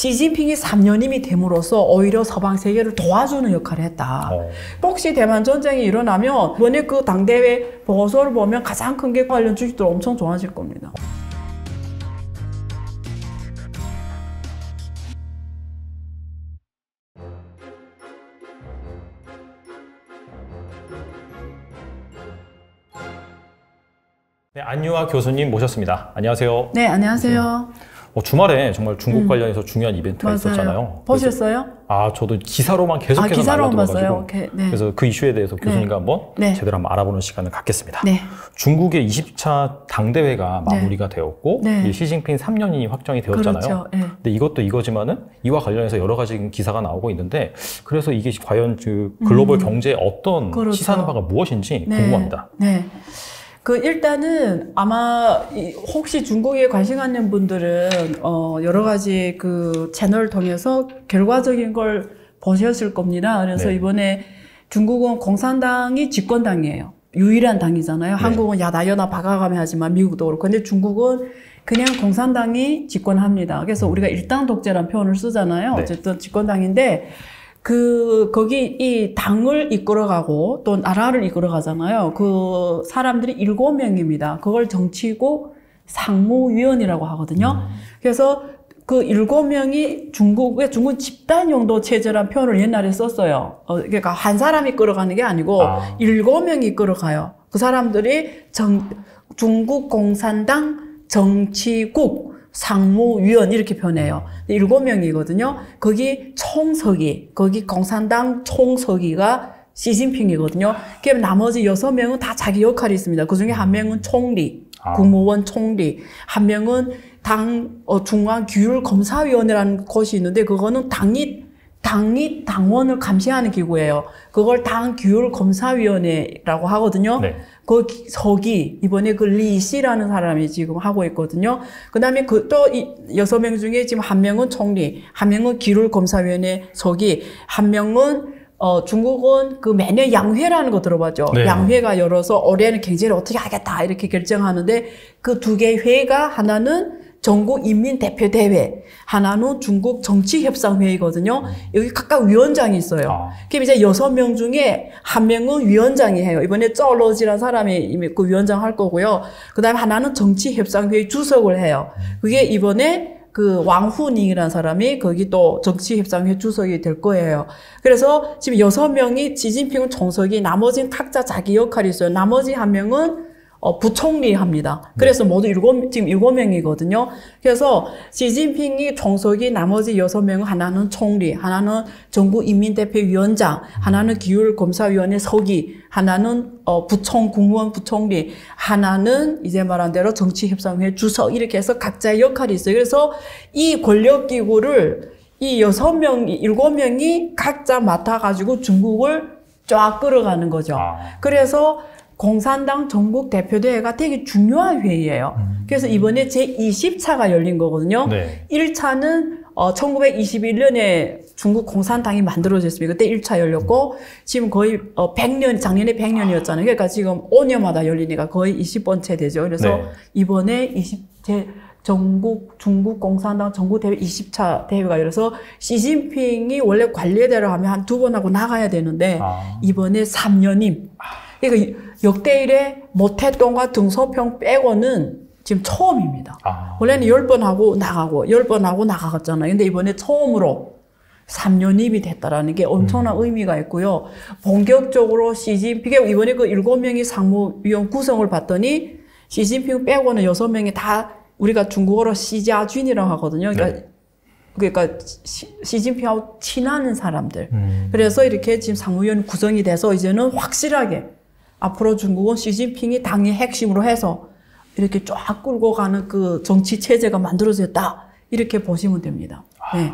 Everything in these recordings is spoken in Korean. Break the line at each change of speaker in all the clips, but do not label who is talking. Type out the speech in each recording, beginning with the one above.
시진핑이 3년임이 됨으로써 오히려 서방 세계를 도와주는 역할을 했다. 혹시 대만 전쟁이 일어나면 이번에 그 당대회 보고서를 보면 가장 큰 게 관련 주식들 엄청 좋아질 겁니다.
네, 안유아 교수님 모셨습니다. 안녕하세요.
네, 안녕하세요.
주말에 정말 중국 관련해서 중요한 이벤트가
맞아요.
있었잖아요.
보셨어요?
저도 기사로만 계속해서
기사로만
날라들어가지고
봤어요? 네.
그래서 그 이슈에 대해서 교수님과 한번
네.
제대로 한번 알아보는 시간을 갖겠습니다.
네.
중국의 20차 당대회가 마무리가 되었고
네.
시진핑 3년이 확정이 되었잖아요.
그렇죠. 네.
근데 이것도 이거지만은 이와 관련해서 여러 가지 기사가 나오고 있는데 그래서 이게 과연 그 글로벌 경제에 어떤
그렇죠.
시사하는 바가 무엇인지
네.
궁금합니다.
네. 일단은 아마 혹시 중국에 관심 갖는 분들은 여러 가지 그 채널을 통해서 결과적인 걸 보셨을 겁니다. 그래서
네.
이번에 중국은 공산당이 집권당이에요. 유일한 당이잖아요.
네.
한국은 야나여나 박아가며 하지만 미국도 그렇고. 근데 중국은 그냥 공산당이 집권합니다. 그래서 우리가 일당 독재라는 표현을 쓰잖아요.
네.
어쨌든 집권당인데 거기 이 당을 이끌어가고 또 나라를 이끌어가잖아요. 그 사람들이 7명입니다. 그걸 정치국 상무위원이라고 하거든요. 그래서 그 7명이 중국은 집단용도 체제라는 표현을 옛날에 썼어요. 그러니까 한 사람이 이끌어가는 게 아니고 7명이 이끌어가요. 그 사람들이 중국 공산당 정치국 상무위원 이렇게 표현해요. 7명이거든요. 거기 거기 공산당 총서기가 시진핑이거든요. 그럼 나머지 6명은 다 자기 역할이 있습니다. 그 중에 한 명은 총리, 국무원 총리, 한 명은 중앙규율검사위원회라는 곳이 있는데 그거는 당원을 감시하는 기구예요. 그걸 당규율검사위원회라고 하거든요. 네. 그 서기, 이번에 그 리 씨라는 사람이 지금 하고 있거든요. 그 다음에 또 6명 중에 지금 한 명은 총리, 한 명은 규율검사위원회 서기, 한 명은 중국은 그 매년 양회라는 거 들어봤죠? 네. 양회가 열어서 올해는 경제를 어떻게 하겠다 이렇게 결정하는데 그 두 개 회가 하나는 전국인민대표대회, 하나는 중국 정치협상회의거든요. 여기 각각 위원장이 있어요. 그럼 이제 6명 중에 한 명은 위원장이 해요. 이번에 쩌러지라는 사람이 그 위원장 할 거고요. 그 다음에 하나는 정치협상회의 주석을 해요. 그게 이번에 그 왕후닝이라는 사람이 거기 또 정치협상회 주석이 될 거예요. 그래서 지금 6명이 시진핑은 총석이, 나머지는 각자 자기 역할이 있어요. 나머지 한 명은 부총리 합니다. 그래서 모두 지금 7명이거든요. 그래서 시진핑이 총석이, 나머지 6명은 하나는 총리, 하나는 정부인민대표위원장, 하나는 기율검사위원회 서기, 하나는 국무원 부총리, 하나는 이제 말한 대로 정치협상회 주석, 이렇게 해서 각자의 역할이 있어요. 그래서 이 권력기구를 이 7명이 각자 맡아가지고 중국을 쫙 끌어가는 거죠. 그래서 공산당 전국 대표대회가 되게 중요한 회의예요. 그래서 이번에 제20차가 열린 거거든요. 네. 1차는 1921년에 중국 공산당이 만들어졌습니다. 그때 1차 열렸고 지금 거의 100년, 작년에 100년이었잖아요. 그러니까 지금 5년마다 열리니까 거의 20번째 되죠. 그래서 네. 이번에 중국 공산당 전국대회 20차 대회가 열려서 시진핑이 원래 관례대로 하면 한 2번 하고 나가야 되는데 이번에 3년임. 그러니까 역대 이래 모태똥과 등소평 빼고는 지금 처음입니다. 원래는 10번 하고 나가고 10번 하고 나가갔잖아요. 근데 이번에 처음으로 3년입이 됐다라는 게 엄청난 의미가 있고요. 본격적으로 시진핑, 이번에 그 7명이 상무위원 구성을 봤더니 시진핑 빼고는 6명이 다 우리가 중국어로 시자쥔이라고 하거든요. 그러니까 시진핑하고 친한 사람들. 그래서 이렇게 지금 상무위원 구성이 돼서 이제는 확실하게 앞으로 중국은 시진핑이 당의 핵심으로 해서 이렇게 쫙 끌고 가는 그 정치 체제가 만들어졌다. 이렇게 보시면 됩니다. 네.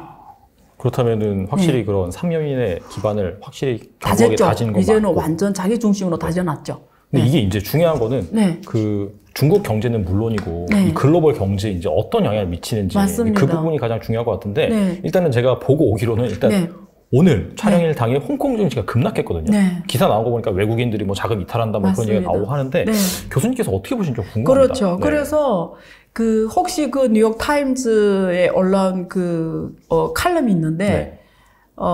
그렇다면은 확실히 네. 그런 3년인의 기반을 확실히 견고하게 다진 건
이제는
맞고.
완전 자기 중심으로 다져놨죠.
근데
네.
이게 이제 중요한 거는
네.
그 중국 경제는 물론이고
네.
이 글로벌 경제에 이제 어떤 영향을 미치는지
맞습니다.
그 부분이 가장 중요한 것 같은데
네.
일단은 제가 보고 오기로는 일단
네.
오늘 촬영일 당일 홍콩 증시가 급락했거든요.
네.
기사 나온 거 보니까 외국인들이 뭐 자금 이탈한다 뭐 그런 얘기가 나오고 하는데
네.
교수님께서 어떻게 보시는지 좀 궁금합니다.
그렇죠.
네.
그래서 혹시 그 뉴욕 타임즈에 올라온 칼럼이 있는데
네.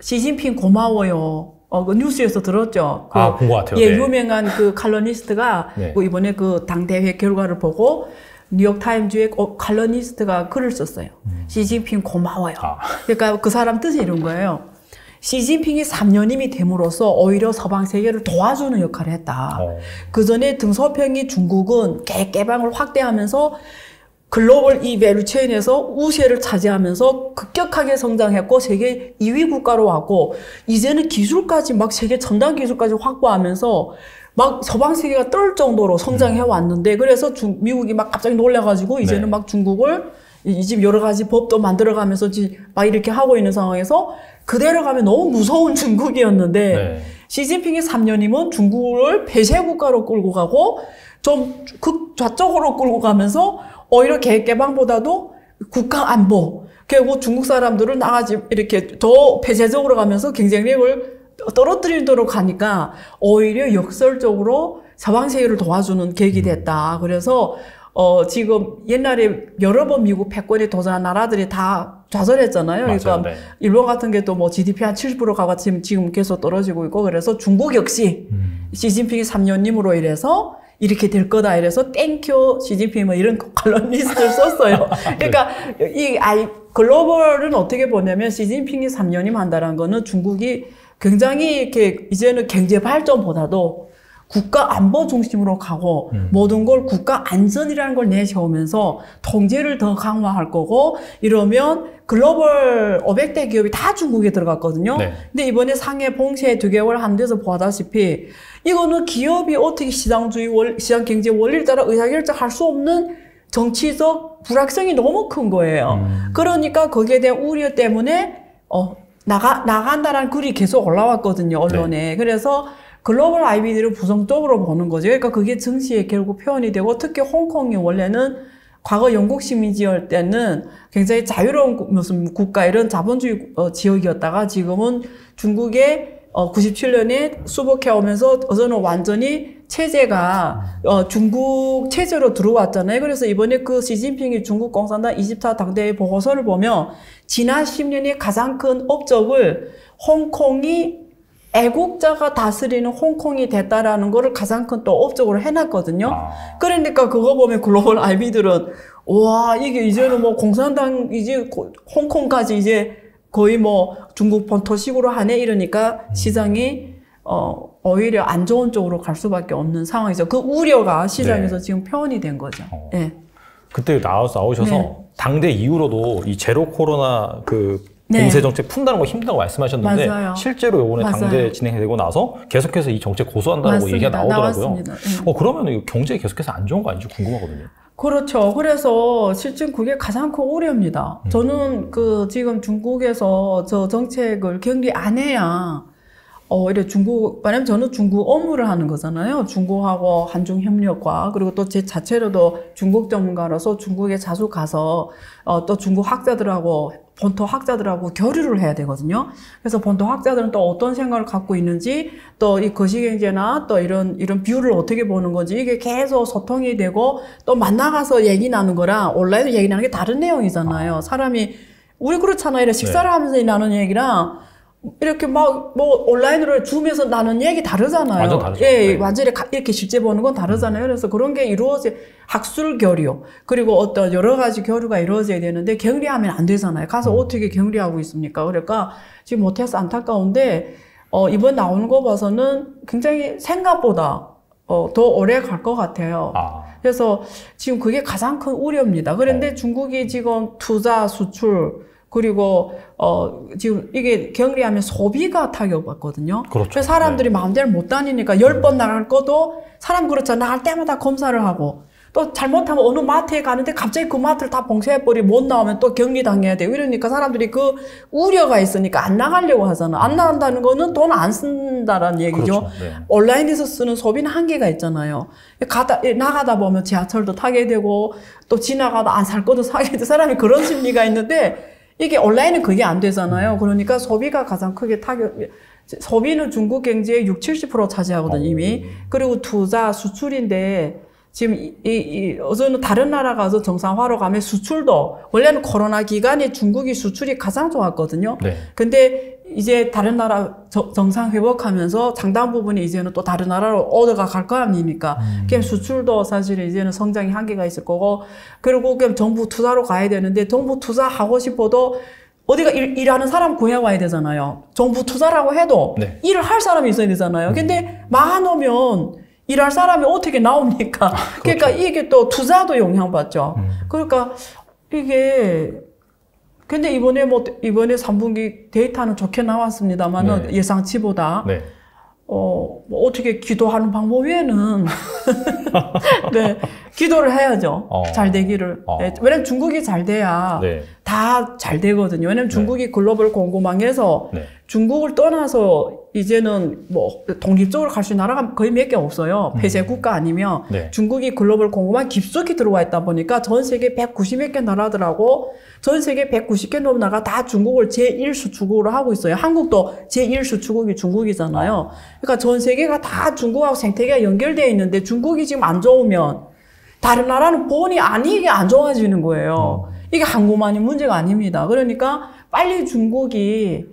시진핑 고마워요. 그 뉴스에서 들었죠.
본 것 같아요.
예,
네.
유명한 그 칼럼니스트가
네.
이번에 그 당대회 결과를 보고 뉴욕 타임즈의 칼럼니스트가 글을 썼어요. 시진핑 고마워요. 그러니까 그 사람 뜻이 이런 거예요. 시진핑이 3년임이 됨으로써 오히려 서방 세계를 도와주는 역할을 했다. 그 전에 등소평이 중국은 개방을 확대하면서 글로벌 이 밸류체인에서 우세를 차지하면서 급격하게 성장했고 세계 2위 국가로 왔고 이제는 기술까지 막 세계 첨단 기술까지 확보하면서 막 서방 세계가 떨 정도로 성장해 왔는데 그래서 미국이 막 갑자기 놀라가지고 이제는
네.
막 중국을 지금 여러 가지 법도 만들어가면서 막 이렇게 하고 있는 상황에서 그대로 가면 너무 무서운 중국이었는데
네.
시진핑이 3년이면 중국을 폐쇄 국가로 끌고 가고 좀 극좌쪽으로 끌고 가면서 오히려 개방보다도 국가 안보 그리고 중국 사람들을 나가지 이렇게 더 폐쇄적으로 가면서 경쟁력을 떨어뜨리도록 하니까 오히려 역설적으로 서방 세계를 도와주는 계기가 됐다. 그래서 지금 옛날에 여러 번 미국 패권에 도전한 나라들이 다 좌절했잖아요.
맞아요.
그러니까
네.
일본 같은 게 또 뭐 GDP 한 70% 가가 지금 계속 떨어지고 있고 그래서 중국 역시 시진핑이 3년임으로 이래서 이렇게 될 거다 이래서 땡큐 시진핑 뭐 이런 칼럼니스트를 썼어요. 그러니까 글로벌은 어떻게 보냐면 시진핑이 3년임 한다는 거는 중국이 굉장히 이렇게 이제는 경제 발전보다도 국가 안보 중심으로 가고 모든 걸 국가 안전이라는 걸 내세우면서 통제를 더 강화할 거고 이러면 글로벌 500대 기업이 다 중국에 들어갔거든요.
네.
근데 이번에 상해 봉쇄 2개월 한 데서 보다시피 이거는 기업이 어떻게 시장 경제 원리를 따라 의사결정할 수 없는 정치적 불확성이 너무 큰 거예요. 그러니까 거기에 대한 우려 때문에 나간다라는 글이 계속 올라왔거든요, 언론에.
네.
그래서 글로벌 IBD를 부정적으로 보는 거죠. 그러니까 그게 증시에 결국 표현이 되고 특히 홍콩이 원래는 과거 영국 식민지할 때는 굉장히 자유로운 무슨 국가 이런 자본주의 지역이었다가 지금은 중국의 97년에 수복해 오면서 저는 완전히 체제가 중국 체제로 들어왔잖아요. 그래서 이번에 그 시진핑이 중국 공산당 24 당대회 보고서를 보면 지난 10년의 가장 큰 업적을 홍콩이 애국자가 다스리는 홍콩이 됐다라는 거를 가장 큰 또 업적으로 해놨거든요. 그러니까 그거 보면 글로벌 IB들은 와 이게 이제는 뭐 공산당 이제 홍콩까지 이제 거의 뭐 중국 본토식으로 하네 이러니까 시장이 오히려 안 좋은 쪽으로 갈 수밖에 없는 상황이죠. 그 우려가 시장에서
네.
지금 표현이 된 거죠. 네.
그때 나오셔서
네.
당대 이후로도 이 제로 코로나 봉쇄 정책 푼다는 거 힘들다고 말씀하셨는데
맞아요.
실제로 이번에
맞아요.
당대 진행되고 나서 계속해서 이 정책 고수한다고
맞습니다.
얘기가 나오더라고요.
나왔습니다.
그러면 이거 경제에 계속해서 안 좋은 거 아닌지 궁금하거든요.
그렇죠. 그래서 실제 그게 가장 큰 우려입니다. 저는 지금 중국에서 저 정책을 격리 안 해야 이래 왜냐면 저는 중국 업무를 하는 거잖아요. 중국하고 한중 협력과 그리고 또 제 자체로도 중국 전문가로서 중국에 자주 가서 또 중국 학자들하고 본토 학자들하고 교류를 해야 되거든요. 그래서 본토 학자들은 또 어떤 생각을 갖고 있는지 또 이 거시경제나 또 이런 뷰를 어떻게 보는 건지 이게 계속 소통이 되고 또 만나가서 얘기 나누는 거랑 온라인으로 얘기 나누는 게 다른 내용이잖아요. 사람이 우리 그렇잖아요. 이렇게 식사를 하면서 나누는 얘기랑 이렇게 뭐 온라인으로 줌에서 나눈 얘기 다르잖아요.
완전 다르죠.
예,
네.
완전히 이렇게 실제 보는 건 다르잖아요. 그래서 그런 게 학술 교류 그리고 어떤 여러 가지 교류가 이루어져야 되는데 격리하면 안 되잖아요. 가서 어떻게 격리하고 있습니까? 그러니까 지금 못해서 안타까운데 이번 나오는 거 봐서는 굉장히 생각보다 더 오래 갈 것 같아요. 그래서 지금 그게 가장 큰 우려입니다. 그런데 중국이 지금 투자, 수출 그리고 지금 이게 격리하면 소비가 타격받거든요.
그렇죠.
그래서 사람들이 마음대로 못 다니니까 10번 나갈 것도 사람 그렇잖아. 나갈 때마다 검사를 하고 또 잘못하면 어느 마트에 가는데 갑자기 그 마트를 다 봉쇄해버리고 못 나오면 또 격리당해야 돼요. 이러니까 사람들이 그 우려가 있으니까 안 나가려고 하잖아. 안 나간다는 거는 돈 안 쓴다라는 얘기죠.
그렇죠. 네.
온라인에서 쓰는 소비는 한계가 있잖아요. 나가다 보면 지하철도 타게 되고 또 지나가다 안 살 것도 사게 되고 사람이 그런 심리가 있는데 이게 온라인은 그게 안 되잖아요. 그러니까 소비가 가장 크게 소비는 중국 경제의 60-70% 차지하거든요, 이미. 그리고 투자, 수출인데, 지금 어제는 다른 나라 가서 정상화로 가면 수출도, 원래는 코로나 기간에 중국이 수출이 가장 좋았거든요.
네.
근데 이제 다른 나라 정상 회복하면서 상당 부분이 이제는 또 다른 나라로 오더가 갈 거 아닙니까? 그럼 수출도 사실은 이제는 성장이 한계가 있을 거고, 그리고 그럼 정부 투자로 가야 되는데, 정부 투자하고 싶어도 어디가 일하는 사람 구해와야 되잖아요. 정부 투자라고 해도
네.
일을 할 사람이 있어야 되잖아요. 근데 많으면 일할 사람이 어떻게 나옵니까? 그러니까
그렇죠.
이게 또 투자도 영향받죠. 그러니까 이게 근데 이번에 3분기 데이터는 좋게 나왔습니다만은
네.
예상치보다
네.
뭐 어떻게 기도하는 방법 외에는 네, 기도를 해야죠. 잘 되기를. 네, 왜냐면 중국이 잘 돼야
네.
다 잘 되거든요. 왜냐면 중국이 글로벌 공급망에서
네.
중국을 떠나서 이제는 뭐 독립적으로 갈 수 있는 나라가 거의 몇 개 없어요. 폐쇄 국가 아니면
네.
중국이 글로벌 공급망 깊숙이 들어와 있다 보니까 전 세계 190몇 개 나라들하고 전 세계 190개 넘는 나라가 다 중국을 제1수출국으로 하고 있어요. 한국도 제1수출국이 중국이잖아요. 그러니까 전 세계가 다 중국하고 생태계가 연결되어 있는데 중국이 지금 안 좋으면 다른 나라는 본의 아니게 안 좋아지는 거예요. 이게 한국만이 문제가 아닙니다. 그러니까 빨리 중국이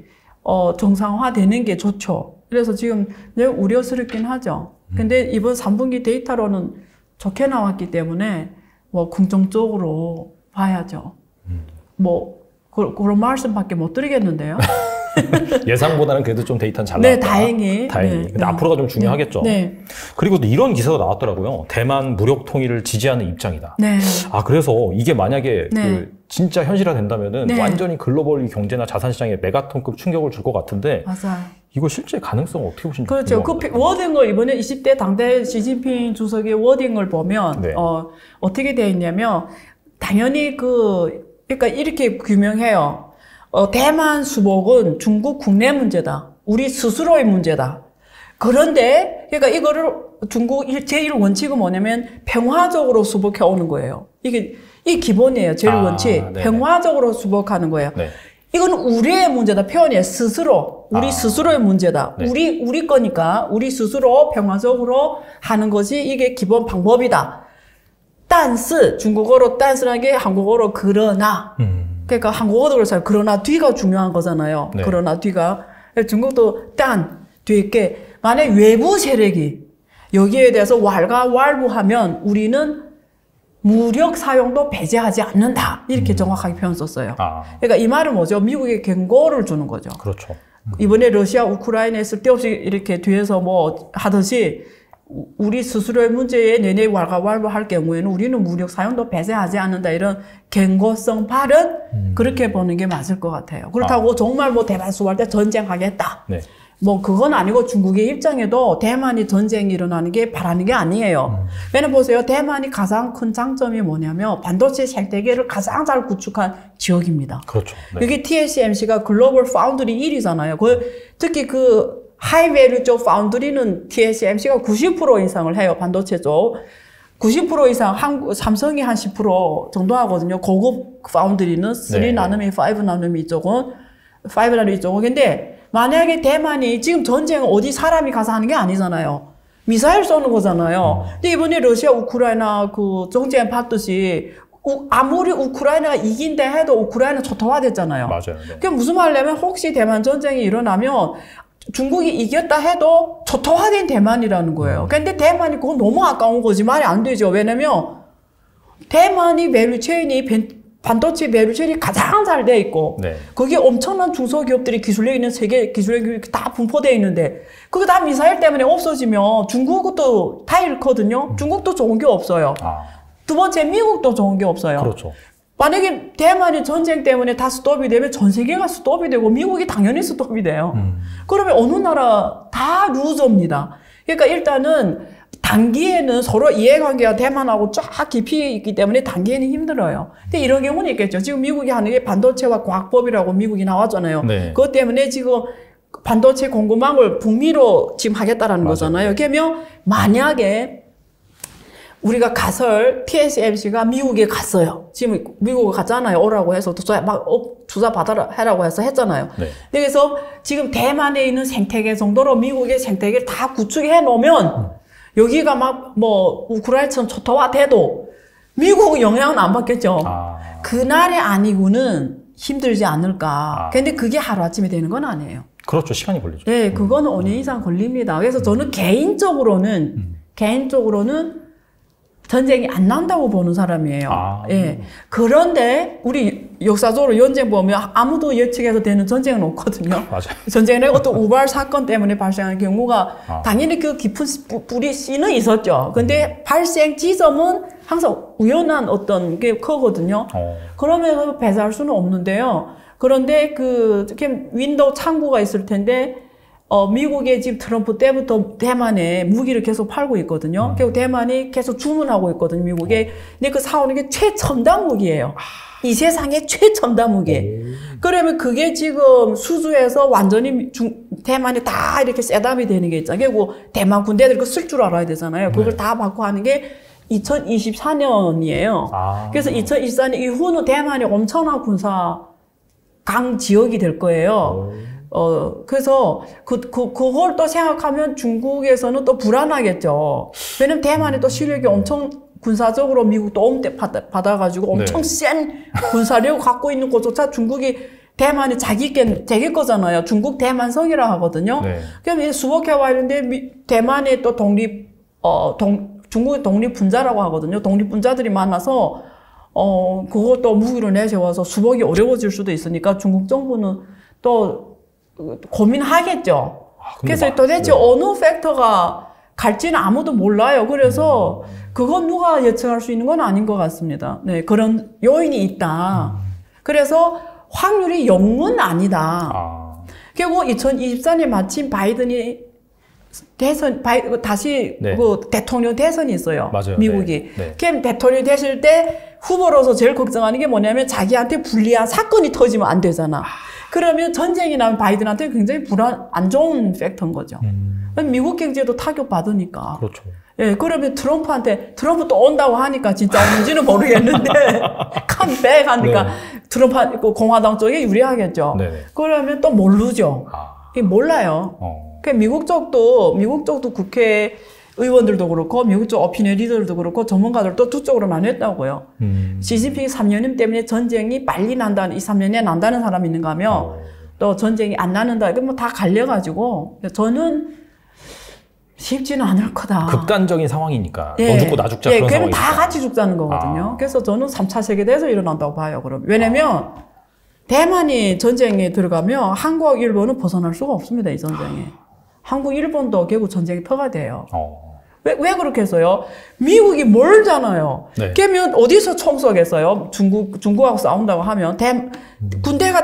정상화되는 게 좋죠. 그래서 지금 우려스럽긴 하죠. 근데 이번 3분기 데이터로는 좋게 나왔기 때문에 뭐 긍정적으로 봐야죠. 뭐 그런 말씀밖에 못 드리겠는데요.
예상보다는 그래도 좀 데이터는 잘 나왔다.
네, 다행히.
다행히.
네,
근데 앞으로가 좀 중요하겠죠.
네.
그리고 또 이런 기사가 나왔더라고요. 대만 무력 통일을 지지하는 입장이다.
네.
그래서 이게 만약에
네.
진짜 현실화 된다면은
네.
완전히 글로벌 경제나 자산시장에 메가톤급 충격을 줄 것 같은데
맞아요.
이거 실제 가능성 어떻게 보시는지
그렇죠. 그
궁금합니다.
워딩을 이번에 20대 당대 시진핑 주석의 워딩을 보면
네.
어떻게 되어 있냐면 당연히 그러니까 이렇게 규명해요. 대만 수복은 중국 국내 문제다. 우리 스스로의 문제다. 그런데 그러니까 이거를 중국 제1 원칙은 뭐냐면 평화적으로 수복해 오는 거예요. 이게 기본이에요. 제1 원칙.
네네.
평화적으로 수복하는 거예요.
네.
이건 우리의 문제다. 표현이에요. 스스로. 우리 스스로의 문제다.
네.
우리 거니까 우리 스스로 평화적으로 하는 것이 이게 기본 방법이다. 但是 중국어로 但是라는 게 한국어로 그러나. 그러니까 한국어도 그렇잖아요. 그러나 뒤가 중요한 거잖아요.
네.
그러나 뒤가. 중국도 但 뒤에 있게 만약 외부 세력이 여기에 대해서 왈가왈부하면 우리는 무력 사용도 배제하지 않는다. 이렇게 정확하게 표현 썼어요. 그러니까 이 말은 뭐죠? 미국에 경고를 주는 거죠.
그렇죠.
이번에 러시아, 우크라이나에 쓸데없이 이렇게 뒤에서 뭐 하듯이 우리 스스로의 문제에 내내 왈가왈부할 경우에는 우리는 무력 사용도 배제하지 않는다. 이런 경고성 발언 그렇게 보는 게 맞을 것 같아요. 그렇다고 정말 뭐 대만 수할 때 전쟁하겠다.
네.
뭐 그건 아니고 중국의 입장에도 대만이 전쟁이 일어나는 게 바라는 게 아니에요. 왜냐면 보세요. 대만이 가장 큰 장점이 뭐냐면 반도체 생태계를 가장 잘 구축한 지역입니다.
그렇죠. 네.
여기 TSMC가 글로벌 파운드리 1위잖아요. 특히 하이밸류 쪽 파운드리는 TSMC가 90% 이상을 해요. 반도체 쪽. 90% 이상 삼성이 한 10% 정도 하거든요. 고급 파운드리는 3나노미, 5나노미 쪽은 5나노미 쪽은. 근데 만약에 대만이 지금 전쟁은 어디 사람이 가서 하는 게 아니잖아요. 미사일 쏘는 거잖아요. 근데 이번에 러시아, 우크라이나 정쟁 봤듯이 아무리 우크라이나가 이긴다 해도 우크라이나 초토화됐잖아요.
맞아요. 네.
그게 무슨 말이냐면 혹시 대만 전쟁이 일어나면 중국이 이겼다 해도 초토화된 대만이라는 거예요. 근데 대만이 그건 너무 아까운 거지. 말이 안 되죠. 왜냐면 대만이 밸류체인이 반도체 밸류체인이 가장 잘 돼 있고
네.
거기에 엄청난 중소기업들이 기술력 있는 세계 기술력이 다 분포되어 있는데 그거 다 미사일 때문에 없어지면 중국도 다 잃거든요. 중국도 좋은 게 없어요. 두 번째 미국도 좋은 게 없어요.
그렇죠.
만약에 대만이 전쟁 때문에 다 스톱이 되면 전 세계가 스톱이 되고 미국이 당연히 스톱이 돼요. 그러면 어느 나라 다 루저입니다. 그러니까 일단은 단기에는 서로 이해관계가 대만하고 쫙 깊이 있기 때문에 단기에는 힘들어요. 근데 이런 경우는 있겠죠. 지금 미국이 하는 게 반도체와 과학법이라고 미국이 나왔잖아요.
네.
그것 때문에 지금 반도체 공급망을 북미로 지금 하겠다라는
맞아요.
거잖아요. 그러면 만약에 우리가 가설 TSMC가 미국에 갔어요. 지금 미국에 갔잖아요. 오라고 해서 주사 받아라 해라고 해서 했잖아요.
네.
그래서 지금 대만에 있는 생태계 정도로 미국의 생태계를 다 구축해 놓으면 여기가 막 뭐 우크라이나처럼 초토화돼도 미국은 영향은 안 받겠죠. 그날이 아니고는 힘들지 않을까. 근데 그게 하루아침에 되는 건 아니에요.
그렇죠. 시간이 걸리죠.
네, 그거는 5년 이상 걸립니다. 그래서 저는 개인적으로는 전쟁이 안 난다고 보는 사람이에요. 예. 그런데 우리 역사적으로 전쟁 보면 아무도 예측해서 되는 전쟁은 없거든요.
맞아요.
전쟁은 어떤 우발 사건 때문에 발생하는 경우가 당연히 그 깊은 뿌리 씨는 있었죠. 근데 발생 지점은 항상 우연한 어떤 게 크거든요. 그러면서 배제할 수는 없는데요. 그런데 윈도우 창구가 있을 텐데 미국의 지금 트럼프 때부터 대만에 무기를 계속 팔고 있거든요. 결국 대만이 계속 주문하고 있거든요, 미국에. 근데 그 사오는 게 최첨단 무기예요. 이 세상의 최첨단 무기. 그러면 그게 지금 수주해서 완전히 대만이 다 이렇게 셋업이 되는 게 있잖아요. 결국 대만 군대들이 그거 쓸 줄 알아야 되잖아요. 그걸 다 받고 하는 게 2024년이에요. 그래서 2024년 이후는 대만이 엄청난 군사 강 지역이 될 거예요. 그래서 그걸 또 생각하면 중국에서는 또 불안하겠죠. 왜냐면 대만이 또 실력이 엄청 군사적으로 미국 도움 받아가지고 엄청 센 군사력 갖고 있는 것조차 중국이 대만이 자기 거잖아요. 중국 대만성이라 하거든요. 그럼 수복해 와 있는데 대만의 또 중국의 독립분자라고 하거든요. 독립분자들이 많아서 그것도 무기로 내세워서 수복이 어려워질 수도 있으니까 중국 정부는 또 고민하겠죠. 그래서 도대체 어느 팩터가 갈지는 아무도 몰라요. 그래서 그건 누가 예측할 수 있는 건 아닌 것 같습니다. 네, 그런 요인이 있다. 그래서 확률이 0은 아니다. 결국 2024년 마침 바이든이 다시 대통령 대선이 있어요.
맞아요.
미국이. 그럼 대통령이 되실 때 후보로서 제일 걱정하는 게 뭐냐면 자기한테 불리한 사건이 터지면 안 되잖아. 그러면 전쟁이 나면 바이든한테 굉장히 안 좋은 팩터인 거죠. 미국 경제도 타격 받으니까.
그렇죠.
예, 그러면 트럼프 또 온다고 하니까 진짜 오는지는 모르겠는데, 컴백 하니까 트럼프, 공화당 쪽에 유리하겠죠. 그러면 또 모르죠. 몰라요. 미국 쪽도 국회 의원들도 그렇고, 미국 쪽 오피니언 리더들도 그렇고, 전문가들도 두 쪽으로 나뉘었다고요. 시진핑이 3년임 때문에 전쟁이 빨리 난다는, 2, 3년에 난다는 사람이 있는가 하면, 또 전쟁이 안 나는다. 이거 뭐 다 갈려가지고, 저는 쉽지는 않을 거다.
극단적인 상황이니까. 너 죽고 나 죽자. 그런
그러면
상황이니까.
다 같이 죽자는 거거든요. 그래서 저는 3차 세계대에서 일어난다고 봐요, 그럼. 왜냐면, 대만이 전쟁에 들어가면 한국, 일본은 벗어날 수가 없습니다, 이 전쟁에. 한국, 일본도 결국 전쟁이 터가 돼요. 왜 그렇게 했어요? 미국이 멀잖아요. 그러면 어디서 총 쏘겠어요? 중국하고 싸운다고 하면 군대가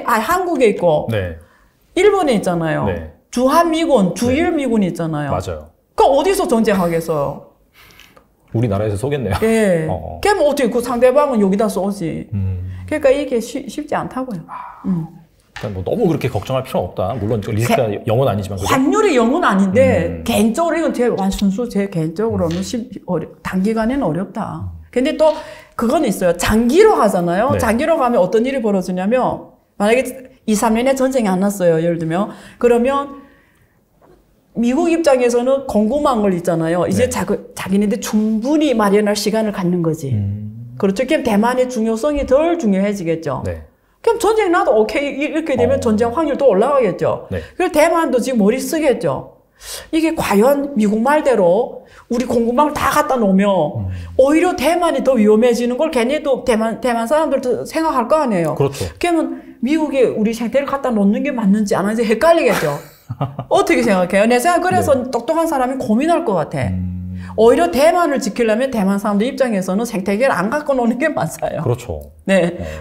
한국에 있고 일본에 있잖아요. 주한미군, 주일미군이 있잖아요.
맞아요.
그럼 어디서 전쟁하겠어요?
우리나라에서 쏘겠네요.
예. 그러면 어떻게 그 상대방은 여기다 쏘지. 그러니까 이게 쉽지 않다고요.
뭐 너무 그렇게 걱정할 필요는 없다. 물론 리스크가 0은 아니지만.
환율이 0은 아닌데 개인적으로 이건 제 개인적으로는 단기간에는 어렵다. 근데 또 그건 있어요. 장기로 가잖아요. 장기로 가면 어떤 일이 벌어지냐면 만약에 2, 3년에 전쟁이 안 났어요. 예를 들면. 그러면 미국 입장에서는 궁금한 걸 있잖아요. 이제 자기네들 충분히 마련할 시간을 갖는 거지. 그렇죠. 그럼 대만의 중요성이 덜 중요해지겠죠. 그럼 전쟁 나도 오케이 이렇게 되면 전쟁 확률도 올라가겠죠. 그래서 대만도 지금 머리 쓰겠죠. 이게 과연 미국 말대로 우리 공급망을 다 갖다 놓으면 오히려 대만이 더 위험해지는 걸 걔네도 대만 사람들도 생각할 거 아니에요.
그렇죠.
그러면 미국에 우리 생태를 갖다 놓는 게 맞는지 안 하는지 헷갈리겠죠. 어떻게 생각해요? 내 생각 그래서 똑똑한 사람이 고민할 것 같아. 오히려 대만을 지키려면 대만 사람들 입장에서는 생태계를 안 갖고 노는 게 맞아요.
그렇죠.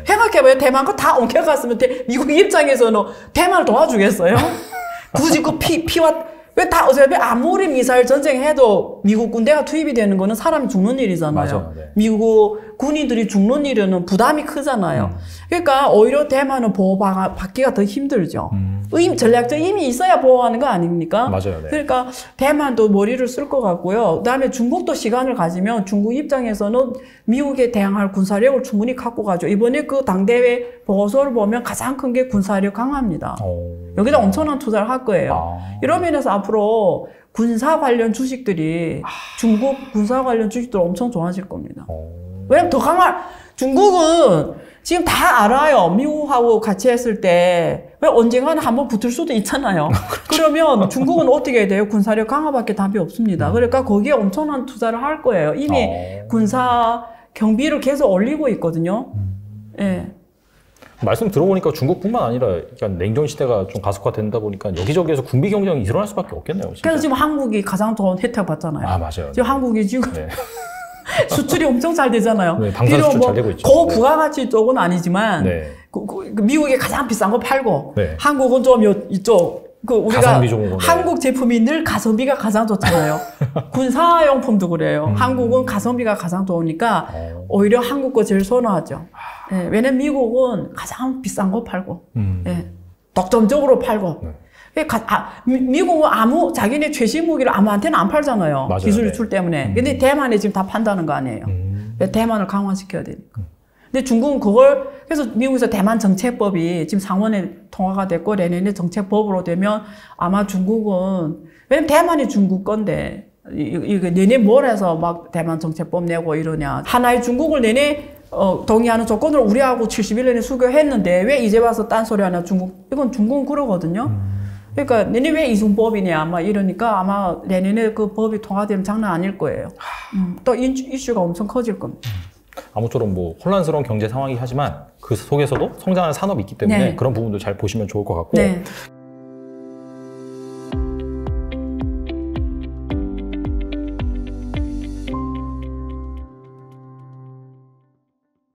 생각해봐요. 대만 거 다 옮겨갔으면 미국 입장에서는 대만을 도와주겠어요? 굳이 그 피와 왜 다 어차피 아무리 미사일 전쟁해도 미국 군대가 투입이 되는 거는 사람이 죽는 일이잖아요.
맞아요. 네.
미국 군인들이 죽는 일은 부담이 크잖아요. 그러니까 오히려 대만은 보호받기가 더 힘들죠. 전략적 힘이 있어야 보호하는 거 아닙니까?
맞아요. 네.
그러니까 대만도 머리를 쓸 것 같고요. 그다음에 중국도 시간을 가지면 중국 입장에서는 미국에 대항할 군사력을 충분히 갖고 가죠. 이번에 그 당대회 보고서를 보면 가장 큰 게 군사력 강화입니다. 여기다 엄청난 투자를 할 거예요. 이런 면에서 앞으로 군사 관련 주식들이 중국 군사 관련 주식들 엄청 좋아질 겁니다. 왜냐면 더 중국은 지금 다 알아요. 미국하고 같이 했을 때 왜 언젠가는 한번 붙을 수도 있잖아요. 그러면 중국은 어떻게 해야 돼요? 군사력 강화밖에 답이 없습니다. 그러니까 거기에 엄청난 투자를 할 거예요. 이미 군사 경비를 계속 올리고 있거든요. 예.
말씀 들어보니까 중국뿐만 아니라 냉전 시대가 좀 가속화된다 보니까 여기저기에서 군비 경쟁이 일어날 수밖에 없겠네요. 진짜.
그래서 지금 한국이 가장 좋은 혜택 받잖아요.
맞아요.
지금 한국이 지금
네.
수출이 엄청 잘 되잖아요.
네, 방산 수출 잘 되고 있죠.
고부가가치 쪽은 아니지만
네.
미국이 가장 비싼 거 팔고
네.
한국은 좀 이쪽 우리가
가성비 좋은 거.
한국 제품이 늘 가성비가 가장 좋잖아요. 군사용품도 그래요. 한국은 가성비가 가장 좋으니까 오히려 한국 거 제일 선호하죠. 네, 왜냐면 미국은 가장 비싼 거 팔고 네, 독점적으로 팔고 미국은 자기네 최신 무기를 아무한테는 안 팔잖아요.
맞아요.
기술
네.
유출 때문에. 근데 대만에 지금 다 판다는 거 아니에요. 대만을 강화시켜야 되니까. 근데 중국은 그래서 미국에서 대만 정책법이 지금 상원에 통과가 됐고 내년에 정책법으로 되면 아마 중국은, 왜냐면 대만이 중국 건데, 이거 내내 뭘 해서 막 대만 정책법 내고 이러냐. 하나의 중국을 내내 동의하는 조건을 우리하고 71년에 수교했는데 왜 이제 와서 딴소리 하냐, 이건 중국은 그러거든요. 그러니까 내년 왜 이중법이냐 막 이러니까 아마 내년에 그 법이 통과되면 장난 아닐 거예요. 또 이슈가 엄청 커질 겁니다.
아무쪼록 뭐 혼란스러운 경제 상황이긴 하지만 그 속에서도 성장하는 산업이 있기 때문에
네.
그런 부분도 잘 보시면 좋을 것 같고
네.